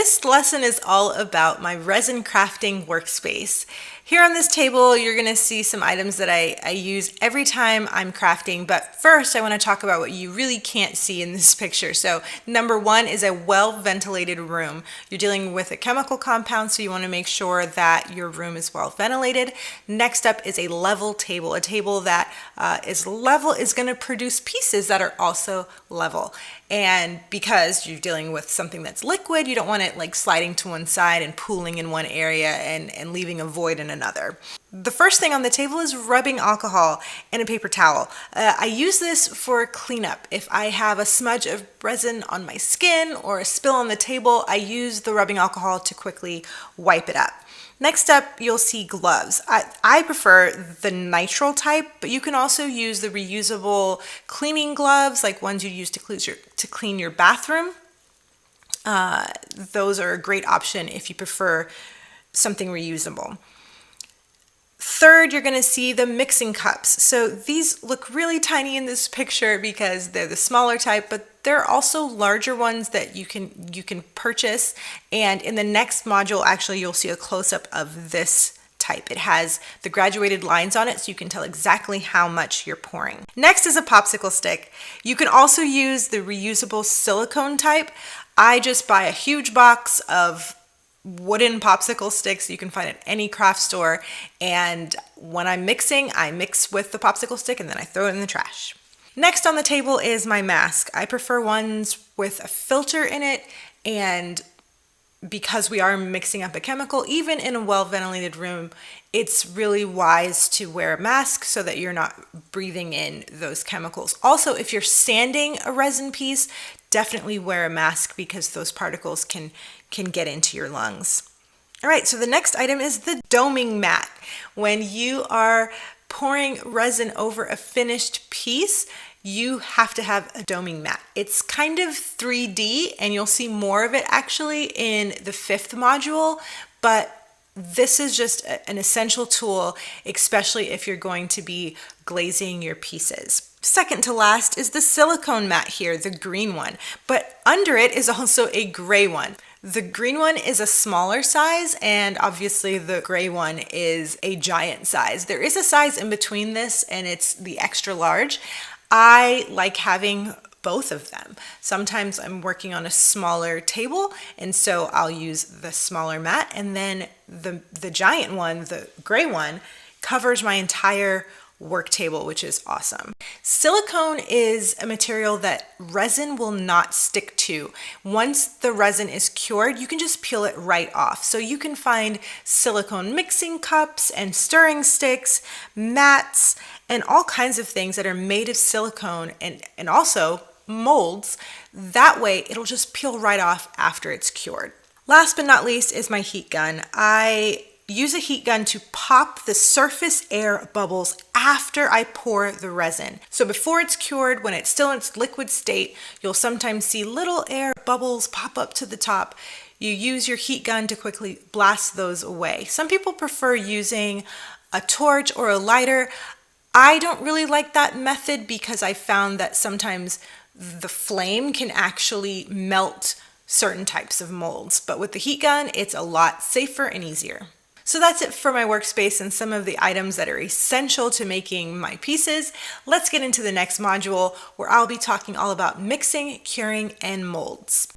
this lesson is all about my resin crafting workspace. Here on this table, you're going to see some items that I use every time I'm crafting, but first I want to talk about what you really can't see in this picture. So number one is a well-ventilated room. You're dealing with a chemical compound, so you want to make sure that your room is well ventilated. Next up is a level table. A table that is level is going to produce pieces that are also level. And because you're dealing with something that's liquid, you don't want it like sliding to one side and pooling in one area and leaving a void in another. The first thing on the table is rubbing alcohol and a paper towel. I use this for cleanup. If I have a smudge of resin on my skin or a spill on the table, I use the rubbing alcohol to quickly wipe it up. Next up, you'll see gloves. I prefer the nitrile type, but you can also use the reusable cleaning gloves, like ones you use to clean your bathroom. Those are a great option if you prefer something reusable. Third, you're going to see the mixing cups. So these look really tiny in this picture because they're the smaller type, but there are also larger ones that you can purchase. And in the next module, actually, you'll see a close-up of this type. It has the graduated lines on it, so you can tell exactly how much you're pouring. Next is a popsicle stick. You can also use the reusable silicone type. I just buy a huge box of wooden popsicle sticks you can find at any craft store, and when I'm mixing, I mix with the popsicle stick and then I throw it in the trash. Next on the table is my mask. I prefer ones with a filter in it, and because we are mixing up a chemical, even in a well-ventilated room, it's really wise to wear a mask so that you're not breathing in those chemicals. Also, if you're sanding a resin piece, definitely wear a mask because those particles can get into your lungs. All right, so the next item is the doming mat. When you are pouring resin over a finished piece, you have to have a doming mat. It's kind of 3D, and you'll see more of it actually in the 5th module, but this is just an essential tool, especially if you're going to be glazing your pieces. Second to last is the silicone mat here, the green one, but under it is also a gray one. The green one is a smaller size, and obviously the gray one is a giant size. There is a size in between this, and it's the extra large. I like having both of them. Sometimes I'm working on a smaller table, and so I'll use the smaller mat, and then the giant one, the gray one, covers my entire work table, which is awesome. Silicone is a material that resin will not stick to. Once the resin is cured, you can just peel it right off. So you can find silicone mixing cups and stirring sticks, mats, and all kinds of things that are made of silicone and also molds. That way it'll just peel right off after it's cured. Last but not least is my heat gun. I use a heat gun to pop the surface air bubbles after I pour the resin. So before it's cured, when it's still in its liquid state, you'll sometimes see little air bubbles pop up to the top. You use your heat gun to quickly blast those away. Some people prefer using a torch or a lighter. I don't really like that method because I found that sometimes the flame can actually melt certain types of molds. But with the heat gun, it's a lot safer and easier. So that's it for my workspace and some of the items that are essential to making my pieces. Let's get into the next module where I'll be talking all about mixing, curing, and molds.